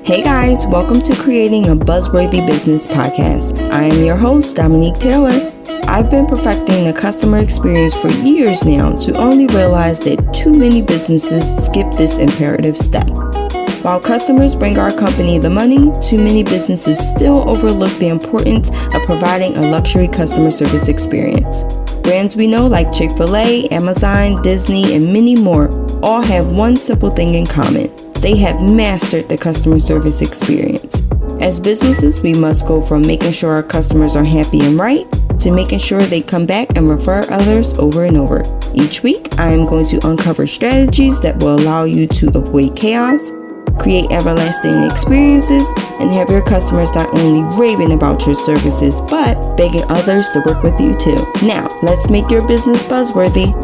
Hey guys, welcome to Creating a Buzzworthy Business Podcast. I am your host, Dominique Taylor. I've been perfecting the customer experience for years now to only realize that too many businesses skip this imperative step. While customers bring our company the money, too many businesses still overlook the importance of providing a luxury customer service experience. Brands we know like Chick-fil-A, Amazon, Disney, and many more all have one simple thing in common. They have mastered the customer service experience. As businesses, we must go from making sure our customers are happy and right to making sure they come back and refer others over and over. Each week, I am going to uncover strategies that will allow you to avoid chaos, create everlasting experiences, and have your customers not only raving about your services, but begging others to work with you too. Now, let's make your business buzzworthy.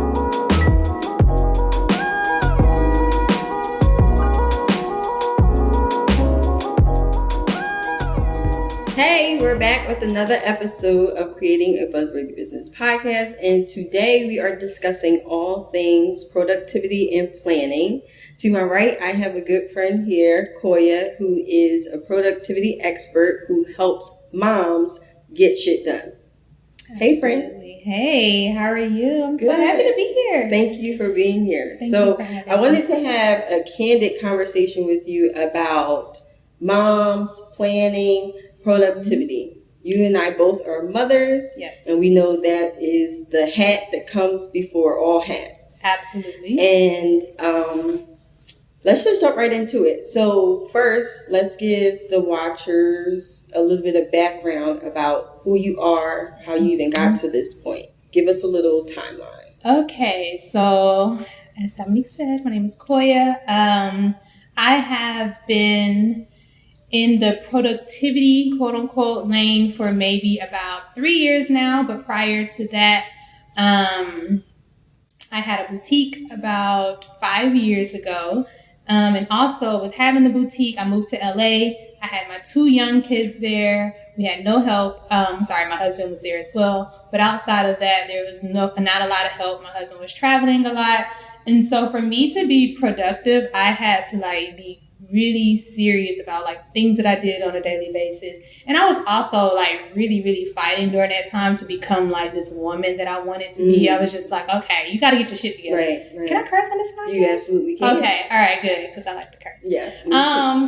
Hey, we're back with another episode of Creating a Buzzworthy Business Podcast, and today we are discussing all things productivity and planning. To my right, I have a good friend here, Coya, who is a productivity expert who helps moms get shit done. Absolutely. Hey, friend. Hey, how are you? I'm Good. so happy to be here. Thank you for being here. Thank you for having I wanted me. to have a candid conversation with you about moms, planning, productivity. You and I both are mothers. Yes. And we know that is the hat that comes before all hats. Absolutely. And let's just jump right into it. So first, let's give the watchers a little bit of background about who you are, how you even got to this point. Give us a little timeline. Okay, so as Dominique said, my name is Coya. I have been in the productivity, quote unquote, lane for maybe about 3 years now. But prior to that, I had a boutique about 5 years ago. And also with having the boutique, I moved to LA. I had my 2 young kids there. We had no help. My husband was there as well. But outside of that, there was not a lot of help. My husband was traveling a lot. And so for me to be productive, I had to be really serious about things that I did on a daily basis. And I was also really, really fighting during that time to become this woman that I wanted to be. I was just okay, you got to get your shit together. Right. Can I curse on this podcast? You absolutely can. Okay, all right, good, because I like to curse. Yeah.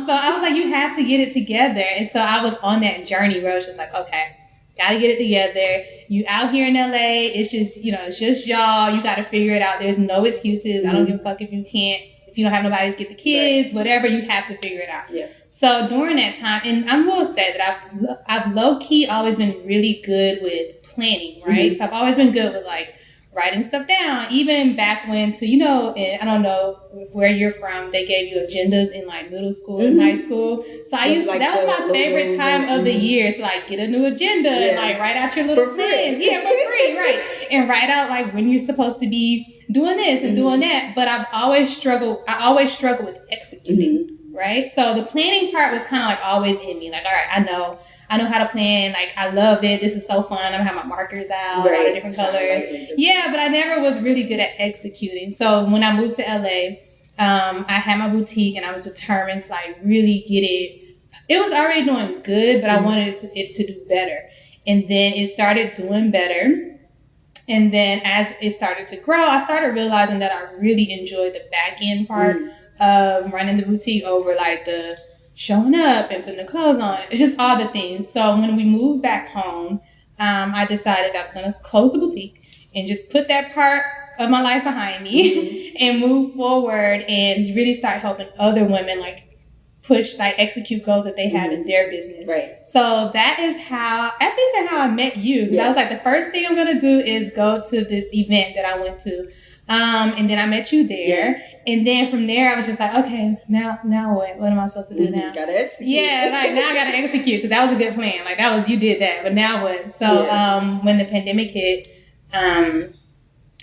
So I was you have to get it together. And so I was on that journey where I was just okay, gotta get it together. You out here in LA, it's just, it's just y'all. You got to figure it out. There's no excuses. I don't give a fuck if you can't. If you don't have nobody to get the kids, whatever, you have to figure it out. Yes. So during that time, and I will say that I've low-key always been really good with planning, right? So I've always been good with writing stuff down. Even back when and I don't know where you're from, they gave you agendas in middle school and high school. So I used to, that was my favorite time of the year. So get a new agenda and write out your little plans. Yeah, for free, right? And write out when you're supposed to be doing this and doing that. But I always struggle with executing. Right? So the planning part was kind of always in me. All right, I know how to plan. I love it. This is so fun. I'm gonna have my markers out, all the different colors. Yeah, but I never was really good at executing. So when I moved to LA, I had my boutique and I was determined to really get it. It was already doing good, but I wanted it to do better. And then it started doing better. And then as it started to grow, I started realizing that I really enjoyed the back end part of running the boutique over the showing up and putting the clothes on. It's just all the things. So when we moved back home, I decided I was going to close the boutique and just put that part of my life behind me and move forward and really start helping other women execute goals that they have in their business. Right. So that's even how I met you. Because I was the first thing I'm going to do is go to this event that I went to. And then I met you there. Yes. And then from there, I was just okay, now what? What am I supposed to do now? Gotta execute. Yeah, now I gotta execute because that was a good plan. You did that, but now what? So when the pandemic hit,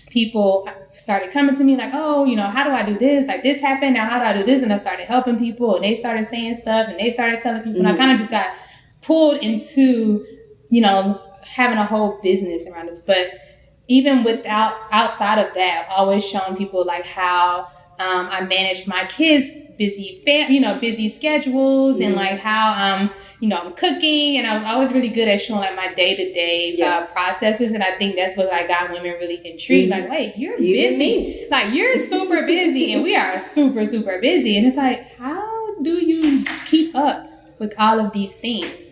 people started coming to me oh, how do I do this? This happened, now how do I do this? And I started helping people and they started saying stuff and they started telling people. And I kind of just got pulled into, having a whole business around this. But even outside of that, I've always shown people how I manage my kids' busy schedules and like how I'm cooking, and I was always really good at showing like my day-to-day processes, and I think that's what like got women really intrigued. Like, wait, you're busy, like you're super busy, and we are super, super busy, and it's like, how do you keep up with all of these things?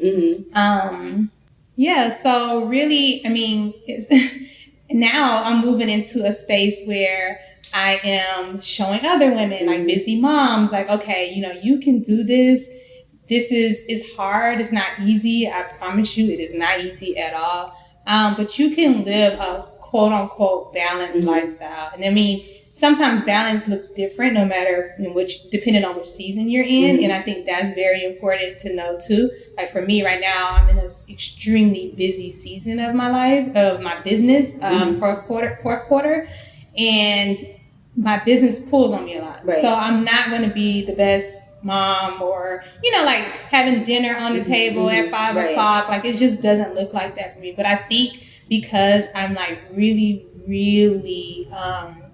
So really, I mean, now I'm moving into a space where I am showing other women, like busy moms, like, okay, you can do this. This is hard. It's not easy. I promise you, it is not easy at all. But you can live a quote unquote balanced lifestyle. And I mean, sometimes balance looks different depending on which season you're in. And I think that's very important to know too. Like for me right now, I'm in this extremely busy season of my life, of my business, fourth quarter. And my business pulls on me a lot. So I'm not going to be the best mom or, like having dinner on the table at 5 o'clock. Like it just doesn't look like that for me. But I think because I'm like really, really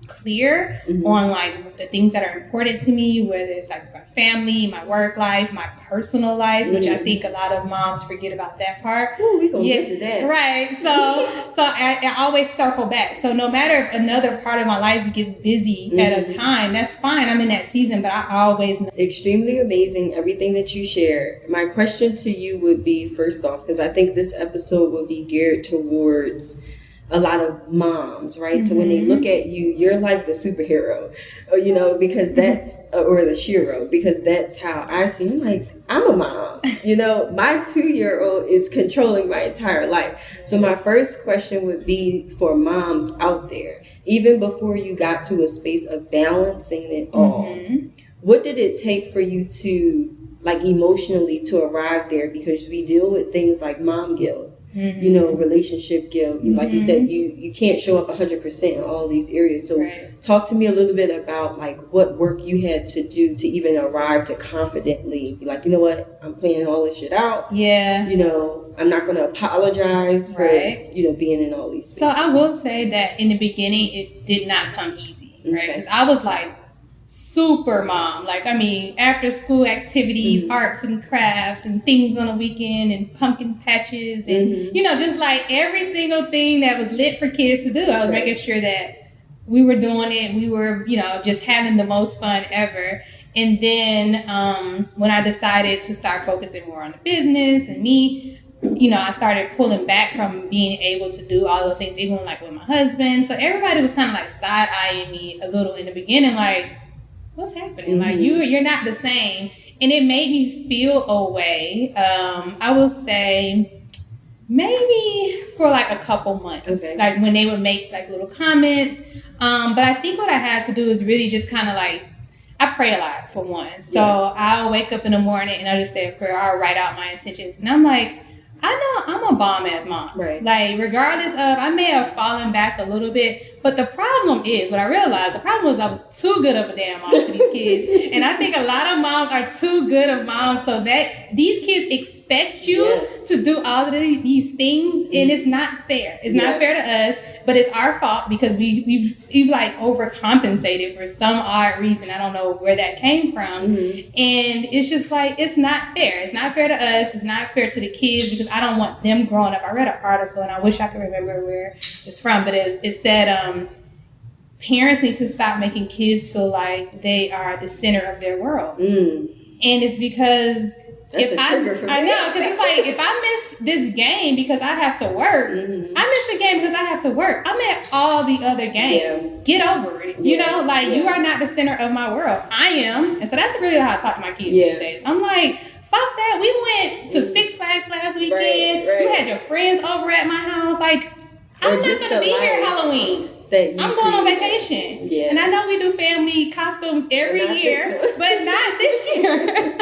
clear on like the things that are important to me, whether it's like my family, my work life, my personal life, which I think a lot of moms forget about that part. Ooh, we gonna get to that. Right. So I always circle back. So no matter if another part of my life gets busy at a time, that's fine. I'm in that season, but I always know. Extremely amazing, everything that you share. My question to you would be, first off, because I think this episode will be geared towards a lot of moms, right? So when they look at you, you're like the superhero, because that's, or the shero, because that's how I see. I'm like, I'm a mom, my 2-year-old is controlling my entire life. So my first question would be for moms out there, even before you got to a space of balancing it all, what did it take for you to, like, emotionally to arrive there? Because we deal with things like mom guilt, relationship guilt. Like you said, you can't show up 100% in all these areas. So talk to me a little bit about like what work you had to do to even arrive to confidently be like, you know what, I'm planning all this shit out. I'm not going to apologize for, being in all these spaces. So I will say that in the beginning, it did not come easy, right? Because I was like, super mom, like I mean after school activities, arts and crafts and things on the weekend and pumpkin patches and just like every single thing that was lit for kids to do. I was making sure that we were doing it. We were just having the most fun ever. And then when I decided to start focusing more on the business and me, I started pulling back from being able to do all those things, even like with my husband. So everybody was kind of like side-eyeing me a little in the beginning, like, what's happening? Like you're not the same. And it made me feel a way. I will say maybe for like a couple months, like when they would make like little comments. But I think what I had to do is really just kind of like, I pray a lot for one. So I'll wake up in the morning and I'll just say a prayer. I'll write out my intentions. And I'm like, I know I'm a bomb ass mom. Right. Like regardless of, I may have fallen back a little bit, but the problem is, what I realized, the problem was I was too good of a damn mom to these kids. And I think a lot of moms are too good of moms, so that these kids expect you to do all of these things, and it's not fair. It's not fair to us, but it's our fault because we've like overcompensated for some odd reason. I don't know where that came from. And it's just like, it's not fair. It's not fair to us. It's not fair to the kids because I don't want them growing up. I read an article and I wish I could remember where it's from, but it said parents need to stop making kids feel like they are the center of their world. And it's because that's a trigger for me. I know, because it's like, if I miss this game because I have to work, I miss the game because I have to work. I'm at all the other games. Get over it. You you are not the center of my world. I am. And so that's really how I talk to my kids these days. I'm like, fuck that. We went to Six Flags last weekend. You had your friends over at my house. Like, I'm not going to be here Halloween. I'm going on vacation. And I know we do family costumes every year, but not this year.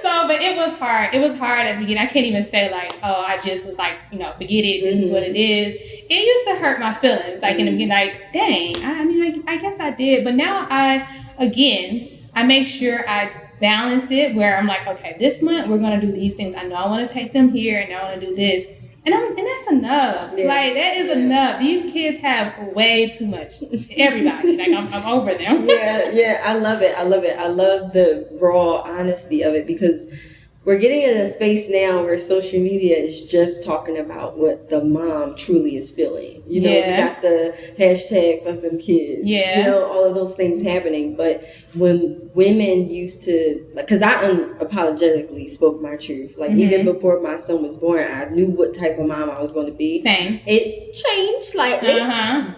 So, but it was hard. It was hard at the beginning. I can't even say like, oh, I just was like, forget it. This is what it is. It used to hurt my feelings. Like in the beginning, like, dang, I guess I did. But now I make sure I balance it where I'm like, okay, this month we're going to do these things. I know I want to take them here and I want to do this. And that's enough. Yeah. Like, that is enough. These kids have way too much. Everybody. Like, I'm over them. Yeah, I love it. I love the raw honesty of it, because we're getting in a space now where social media is just talking about what the mom truly is feeling. You know, you got the hashtag fuck them kids. Yeah. You know, all of those things happening. But when women used to, like, because I unapologetically spoke my truth. Like, even before my son was born, I knew what type of mom I was going to be. Same. It changed slightly.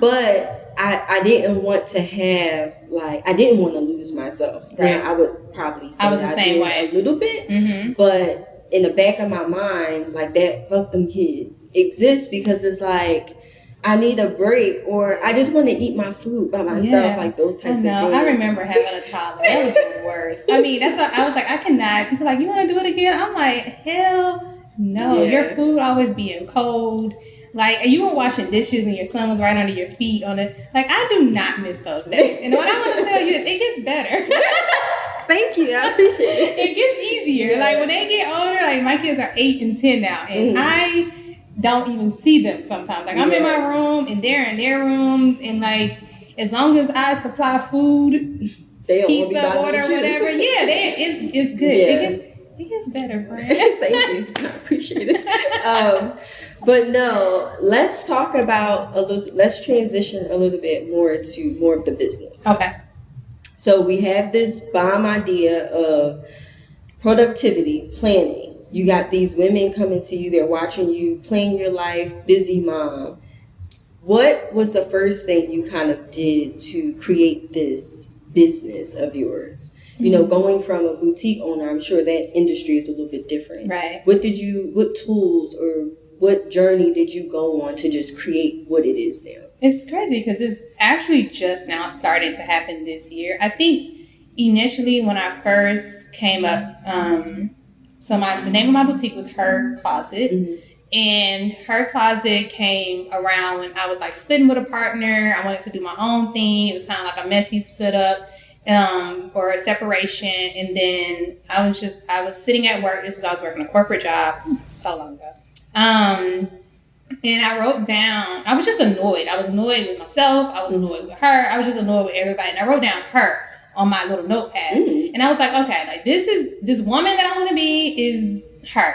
But I didn't want to have, like, I didn't want to lose myself. Right. Now, I would probably say I was the same way. a little bit, but in the back of my mind, like, that fuck them kids exists because it's like, I need a break, or I just want to eat my food by myself, like those types of things. I remember having a toddler. That was the worst. I mean, that's what I was like, I cannot. People are like, you want to do it again? I'm like, hell no. Your food always being cold. Like, you were washing dishes and your son was right under your feet on it. Like, I do not miss those days. And what I want to tell you is, it gets better. Thank you. I appreciate it. It gets easier. Yeah. Like, when they get older, like, my kids are 8 and 10 now. And I don't even see them sometimes. Like, I'm in my room and they're in their rooms. And, like, as long as I supply food, pizza, order, whatever. It's good. Yeah. It gets better, friend. Thank you. I appreciate it. But no, let's talk about let's transition a little bit more to more of the business. Okay. So we have this bomb idea of productivity, planning. You got these women coming to you, they're watching you, plan your life, busy mom. What was the first thing you kind of did to create this business of yours? You know, going from a boutique owner, I'm sure that industry is a little bit different. Right. What tools or what journey did you go on to just create what it is now? It's crazy because it's actually just now starting to happen this year. I think initially when I first came up, the name of my boutique was Her Closet. And Her Closet came around when I was like splitting with a partner. I wanted to do my own thing. It was kind of like a messy split up. Or a separation, and then I was sitting at work. This was, I was working a corporate job so long ago. And I wrote down, I was just annoyed. I was annoyed with myself. I was annoyed with her. I was just annoyed with everybody. And I wrote down her on my little notepad. And I was like, okay, like this woman that I want to be is her.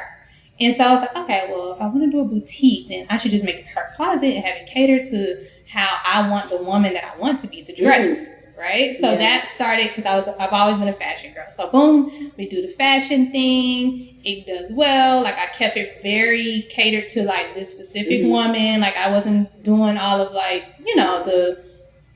And so I was like, okay, well, if I want to do a boutique, then I should just make it Her Closet and have it cater to how I want the woman that I want to be to dress. Right? So that started because I've always been a fashion girl. So boom, we do the fashion thing. It does well. Like, I kept it very catered to like this specific woman. Like, I wasn't doing all of like, you know, the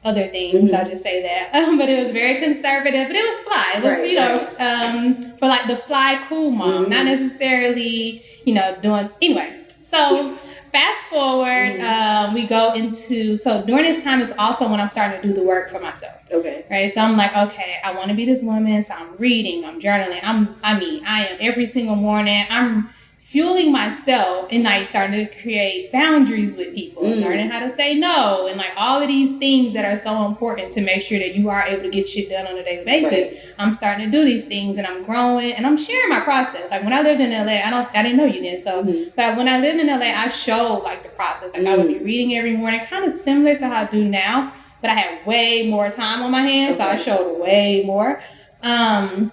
other things. I'll just say that. But it was very conservative, but it was fly. It was, for like the fly cool mom, not necessarily, you know, anyway. So fast forward, we go into, so during this time is also when I'm starting to do the work for myself. Okay. Right. So I'm like, okay, I want to be this woman. So I'm reading, I'm journaling. I am every single morning. I'm fueling myself and like starting to create boundaries with people, learning how to say no, and like all of these things that are so important to make sure that you are able to get shit done on a daily basis. Right. I'm starting to do these things and I'm growing and I'm sharing my process. Like, when I lived in LA, I didn't know you then. So, but when I lived in LA, I showed like the process. Like, I would be reading every morning, kind of similar to how I do now, but I had way more time on my hands. So I showed way more. And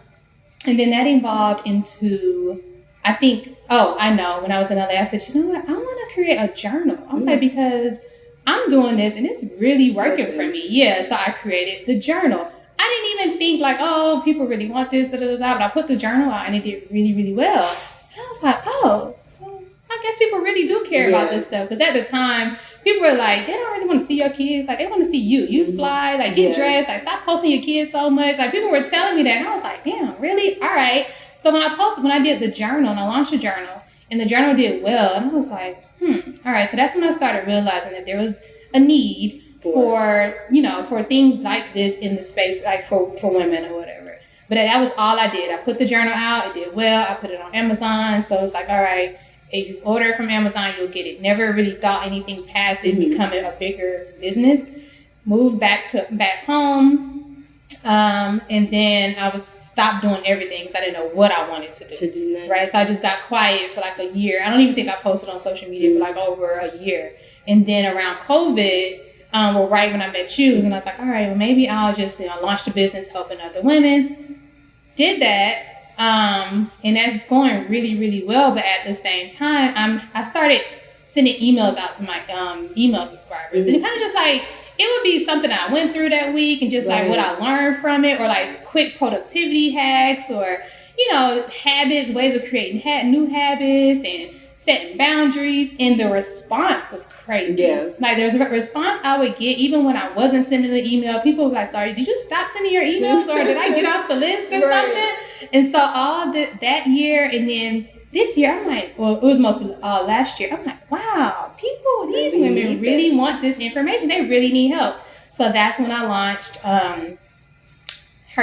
then that evolved into, I think, I know, when I was in LA, I said, you know what, I want to create a journal. I was like, because I'm doing this and it's really working for me. Yeah, so I created the journal. I didn't even think like, oh, people really want this, but I put the journal out and it did really, really well. And I was like, oh, so I guess people really do care about this stuff. Because at the time, people were like, they don't really want to see your kids. Like, they want to see you. You fly, like, get dressed. Like, stop posting your kids so much. Like, people were telling me that. And I was like, damn, really? All right. So when I did the journal, and I launched a journal, and the journal did well, and I was like, all right. So that's when I started realizing that there was a need for things like this in the space, like for women or whatever. But that was all I did. I put the journal out. It did well. I put it on Amazon. So it's like, all right, if you order it from Amazon, you'll get it. Never really thought anything past it becoming a bigger business. Moved back home. And then I was stopped doing everything because I didn't know what I wanted to do that. Right. So I just got quiet for like a year. I don't even think I posted on social media for like over a year. And then around COVID, right when I met you, and I was like, all right, well, maybe I'll just, launch the business helping other women. Did that. And that's going really, really well. But at the same time, I started sending emails out to my email subscribers. And it kind of just like, it would be something I went through that week and just like what I learned from it, or like quick productivity hacks, or, habits, ways of creating new habits and setting boundaries. And the response was crazy. Yeah. Like there's a response I would get even when I wasn't sending an email. People were like, sorry, did you stop sending your emails, or did I get off the list or something? And so all that year, and then this year, I'm like, well, it was mostly last year. I'm like, wow, these women really want this information. They really need help. So that's when I launched Her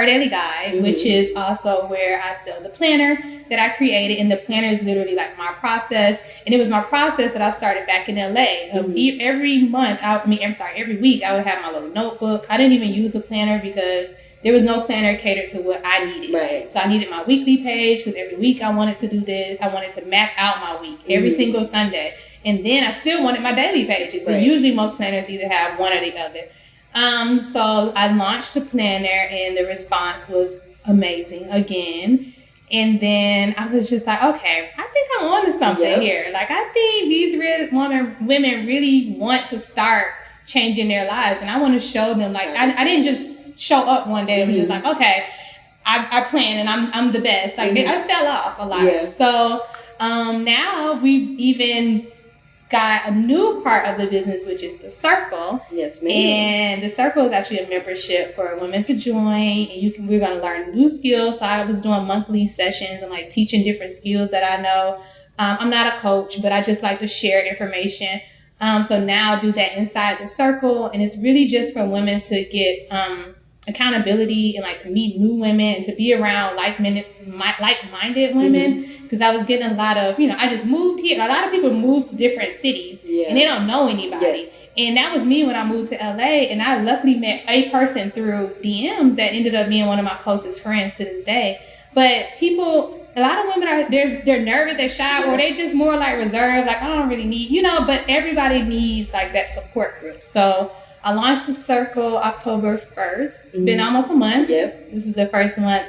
Daily Guide, which is also where I sell the planner that I created. And the planner is literally like my process. And it was my process that I started back in LA. Every week I would have my little notebook. I didn't even use a planner because there was no planner catered to what I needed. Right. So I needed my weekly page because every week I wanted to do this. I wanted to map out my week every single Sunday. And then I still wanted my daily pages. And usually most planners either have one or the other. So I launched a planner and the response was amazing again. And then I was just like, okay, I think I'm on to something here. Like, I think these women really want to start changing their lives. And I want to show them, like, I didn't just show up one day and was just like, okay, I plan and I'm the best. Like I fell off a lot. Yeah. So now we've even got a new part of the business, which is the Circle. Yes, ma'am. And the Circle is actually a membership for women to join, and we're going to learn new skills. So I was doing monthly sessions and like teaching different skills that I know. I'm not a coach, but I just like to share information. So now I do that inside the Circle, and it's really just for women to get accountability and like to meet new women and to be around like-minded women, because I was getting a lot of, I just moved here. A lot of people move to different cities and they don't know anybody. Yes. And that was me when I moved to LA, and I luckily met a person through DMs that ended up being one of my closest friends to this day. But a lot of women they're nervous, they're shy, or they just more like reserved, like I don't really need, but everybody needs like that support group. So I launched the Circle October 1st. It's been almost a month. Yep. This is the first month.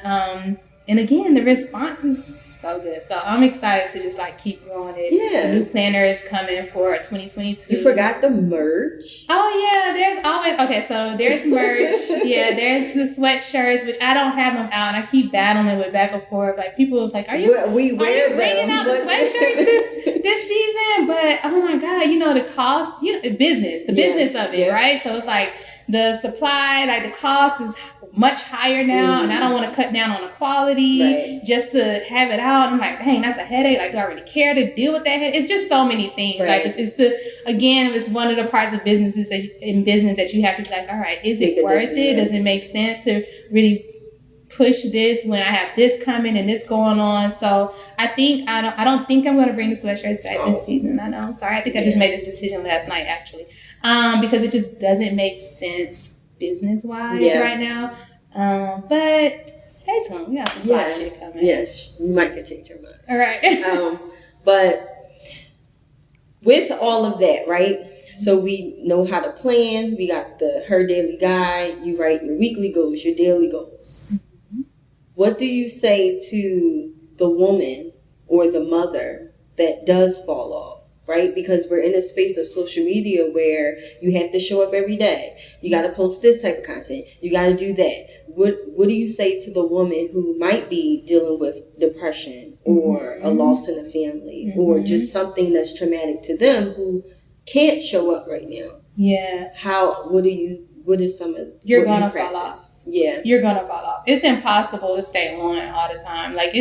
And again, the response is so good. So I'm excited to just like keep growing it. Yeah. The new planner is coming for 2022. You forgot the merch. Oh yeah, there's merch. Yeah, there's the sweatshirts, which I don't have them out, and I keep battling with back and forth. Like people was like, are you bringing out the sweatshirts this season? But oh my God, the cost, the business of it, right? So it's like the supply, like the cost is much higher now, and I don't want to cut down on the quality just to have it out. I'm like, dang, that's a headache. Like, do I really care to deal with that? It's just so many things. Right. Like, it's one of the parts of business that you have to be like, all right, is it worth it? Does it make sense to really push this when I have this coming and this going on? So I don't think I'm going to bring the sweatshirts back this season. I know. I'm sorry. I think I just made this decision last night, actually, because it just doesn't make sense business-wise right now. But stay tuned. We got some fly shit coming. Yes, you might can change your mind. All right. But with all of that, right? So we know how to plan. We got the Her Daily Guide. You write your weekly goals, your daily goals. Mm-hmm. What do you say to the woman or the mother that does fall off? Right? Because we're in a space of social media where you have to show up every day. You got to post this type of content. You got to do that. What do you say to the woman who might be dealing with depression or a loss in the family or just something that's traumatic to them who can't show up right now? Yeah. What is some of you're going to fall off. Yeah. You're going to fall off. It's impossible to stay on all the time. Like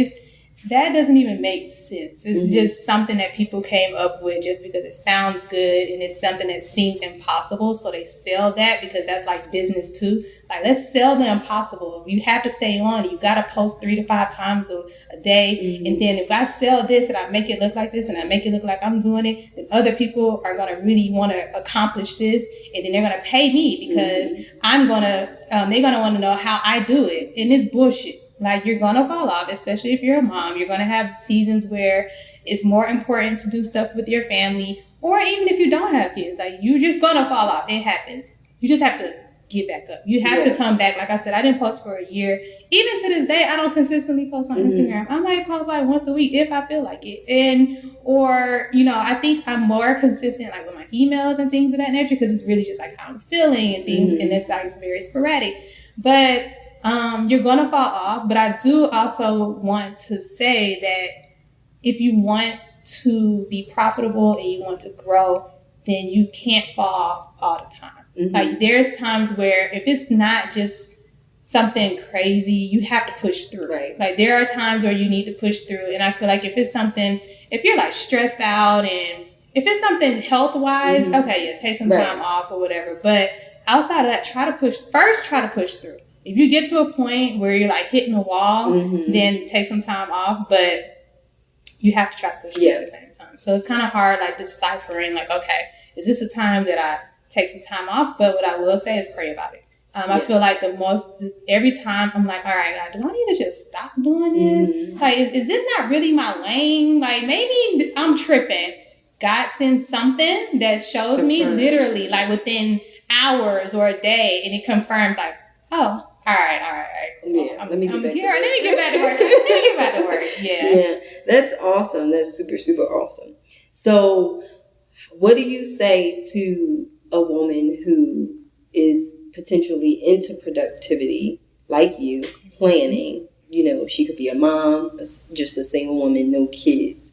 that doesn't even make sense. It's just something that people came up with just because it sounds good and it's something that seems impossible. So they sell that because that's like business too. Like, let's sell the impossible. You have to stay on it. You got to post 3 to 5 times a day. And then if I sell this and I make it look like this and I make it look like I'm doing it, then other people are going to really want to accomplish this. And then they're going to pay me because they're going to want to know how I do it. And it's bullshit. Like, you're going to fall off, especially if you're a mom. You're going to have seasons where it's more important to do stuff with your family, or even if you don't have kids, like, you're just going to fall off. It happens. You just have to get back up. You have to come back. Like I said, I didn't post for a year. Even to this day, I don't consistently post on Instagram. I might post like once a week if I feel like it. Or, I think I'm more consistent like with my emails and things of that nature because it's really just like how I'm feeling and things. And it's like very sporadic. But you're going to fall off. But I do also want to say that if you want to be profitable and you want to grow, then you can't fall off all the time. Like, there's times where if it's not just something crazy, you have to push through. Right. Like, there are times where you need to push through. And I feel like if it's something, if you're like stressed out and if it's something health-wise, okay, yeah, take some time off or whatever. But outside of that, try to push through. If you get to a point where you're like hitting a wall, then take some time off. But you have to try to push through at the same time. So it's kind of hard, like, deciphering, like, okay, is this a time that I take some time off? But what I will say is pray about it. I feel like every time I'm like, all right, God, do I need to just stop doing this? Like, is this not really my lane? Like, maybe I'm tripping. God sends something that shows me literally, like, within hours or a day, and it confirms, like, oh, all right, cool. Yeah, let me get back to work. Yeah, that's awesome. That's super, super awesome. So what do you say to a woman who is potentially into productivity, like you, planning? She could be a mom, just a single woman, no kids.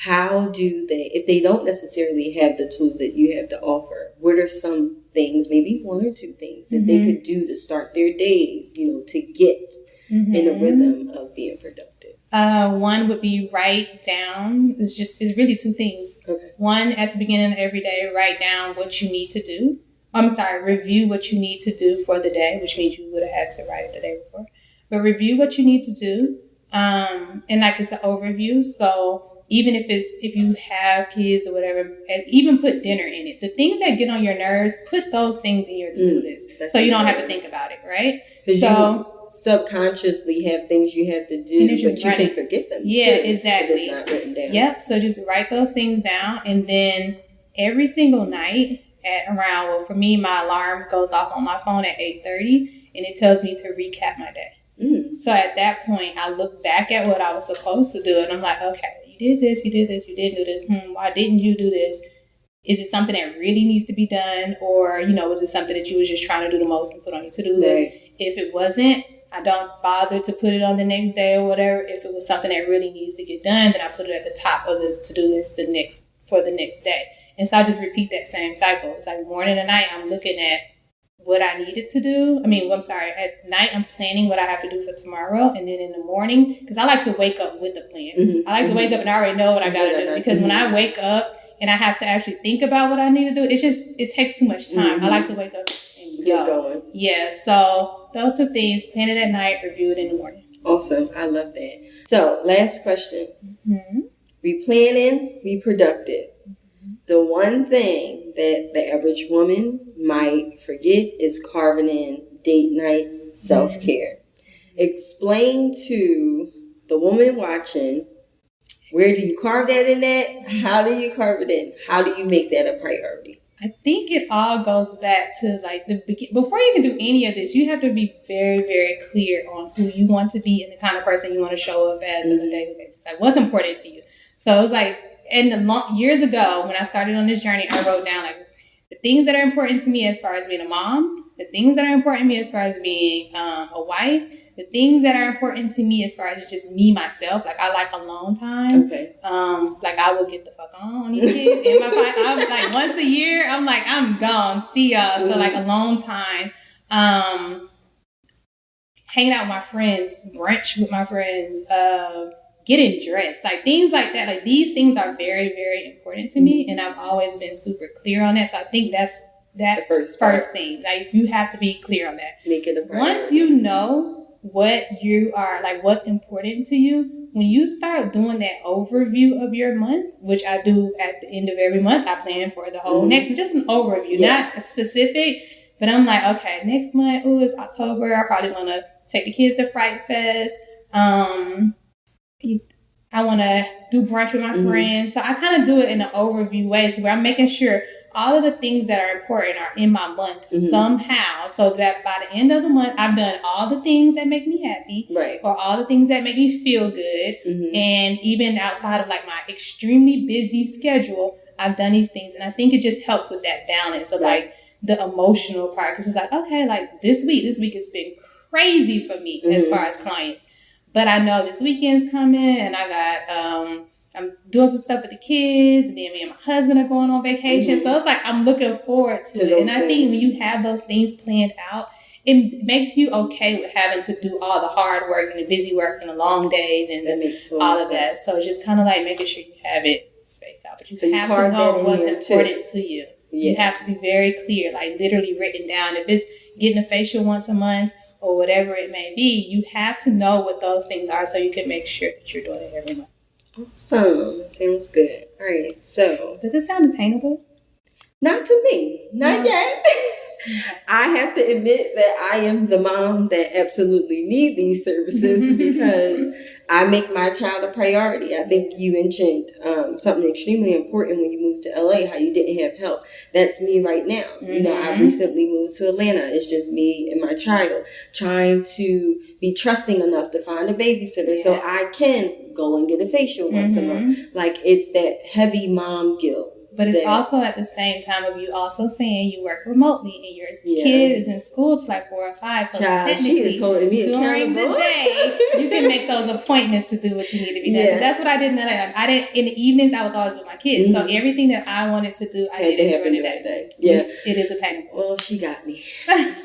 How do they, if they don't necessarily have the tools that you have to offer, what are some things, maybe 1 or 2 things that they could do to start their days, to get in a rhythm of being productive? One would be write down. It's really 2 things. Okay. One, at the beginning of every day, write down what you need to do. Review what you need to do for the day, which means you would have had to write it the day before. But review what you need to do. And like, it's an overview. So even if you have kids or whatever, and even put dinner in it. The things that get on your nerves, put those things in your to-do list. So you don't have to think about it, right? So you subconsciously have things you have to do, but you can forget them. Yeah, too, exactly. If it's not written down. Yep. So just write those things down, and then every single night at around, well, for me, my alarm goes off on my phone at 8:30, and it tells me to recap my day. So at that point, I look back at what I was supposed to do, and I'm like, okay, you did this, you didn't do this. Why didn't you do this? Is it something that really needs to be done? Or, was it something that you was just trying to do the most and put on your to-do list? If it wasn't, I don't bother to put it on the next day or whatever. If it was something that really needs to get done, then I put it at the top of the to-do list for the next day. And so I just repeat that same cycle. It's like morning and night, I'm looking at what I needed to do. At night, I'm planning what I have to do for tomorrow. And then in the morning, because I like to wake up with a plan. I like to wake up and I already know what I got to do. Because when I wake up and I have to actually think about what I need to do, it takes too much time. I like to wake up and get going. Yeah, so those 2 things, plan it at night, review it in the morning. Awesome. I love that. So last question. Be planning, be productive. The one thing that the average woman might forget is carving in date nights, self-care. Explain to the woman watching, where do you carve that in at? How do you carve it in? How do you make that a priority? I think it all goes back to like the beginning. Before you can do any of this, you have to be very, very clear on who you want to be and the kind of person you want to show up as on a daily basis. Like, what's important to you. So it's like, years ago when I started on this journey, I wrote down like the things that are important to me as far as being a mom, the things that are important to me as far as being a wife, the things that are important to me as far as just me, myself. Like, I like alone time. Okay. Like, I will get the fuck on these kids. And I'm like, once a year, I'm like, I'm gone. See y'all. So like alone time. Hanging out with my friends, brunch with my friends, getting dressed, like things like that. Like these things are very, very important to me, and I've always been super clear on that. So I think that's the first thing. Like you have to be clear on that. Make it a priority. Once you know what you are, like what's important to you, when you start doing that overview of your month, which I do at the end of every month, I plan for the whole next, just an overview, not specific, but I'm like, okay, next month, it's October. I probably want to take the kids to Fright Fest. I want to do brunch with my friends. So I kind of do it in an overview way, so where I'm making sure all of the things that are important are in my month somehow, so that by the end of the month, I've done all the things that make me happy, or all the things that make me feel good. And even outside of like my extremely busy schedule, I've done these things. And I think it just helps with that balance of like the emotional part. Because it's like, okay, like this week has been crazy for me as far as clients. But I know this weekend's coming, and I got, I'm doing some stuff with the kids, and then me and my husband are going on vacation. So it's like I'm looking forward to it. And I think when you have those things planned out, it makes you okay with having to do all the hard work and the busy work and the long days and all of that. So it's just kind of like making sure you have it spaced out. But you have to know what's important to you. You have to be very clear, like literally written down. If it's getting a facial once a month or whatever it may be, you have to know what those things are so you can make sure that you're doing it every month. Awesome. Sounds good. All right. So, does it sound attainable? Not to me. Not yet. I have to admit that I am the mom that absolutely need these services because I make my child a priority. I think you mentioned something extremely important when you moved to LA, how you didn't have help. That's me right now. You know, I recently moved to Atlanta. It's just me and my child trying to be trusting enough to find a babysitter so I can go and get a facial once a month. Like, it's that heavy mom guilt. But it's also at the same time of you also saying you work remotely and your kid is in school till like 4 or 5. So technically, during the day, you can make those appointments to do what you need to be done. Because that's what I did in LA. I didn't, in the evenings, I was always with my kids. So everything that I wanted to do, I did it during the day. Yes, it is attainable. Well, she got me.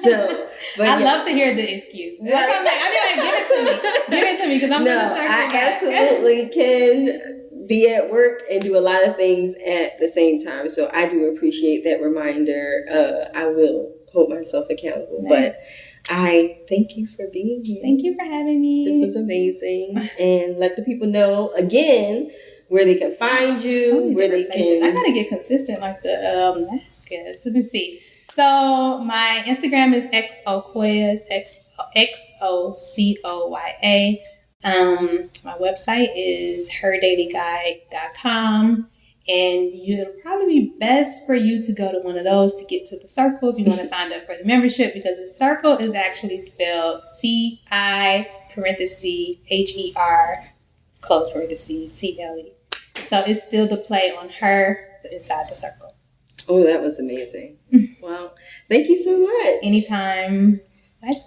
So, but I love to hear the excuse. That's what I'm like, I be like, give it to me. Give it to me because I'm going to circle back. I absolutely can be at work and do a lot of things at the same time. So I do appreciate that reminder. I will hold myself accountable. Nice. But I thank you for being here. Thank you for having me. This was amazing. And let the people know again where they can find you, where they can. I gotta get consistent like the that's good. So let me see. So my Instagram is XOCoyas, XOCOYA. My website is herdailyguide.com, and it'll probably be best for you to go to one of those to get to the circle if you want to sign up for the membership, because the circle is actually spelled CI parenthesis HER close parenthesis CLE. So it's still the play on her inside the circle. Oh, that was amazing. Well, thank you so much. Anytime. Bye.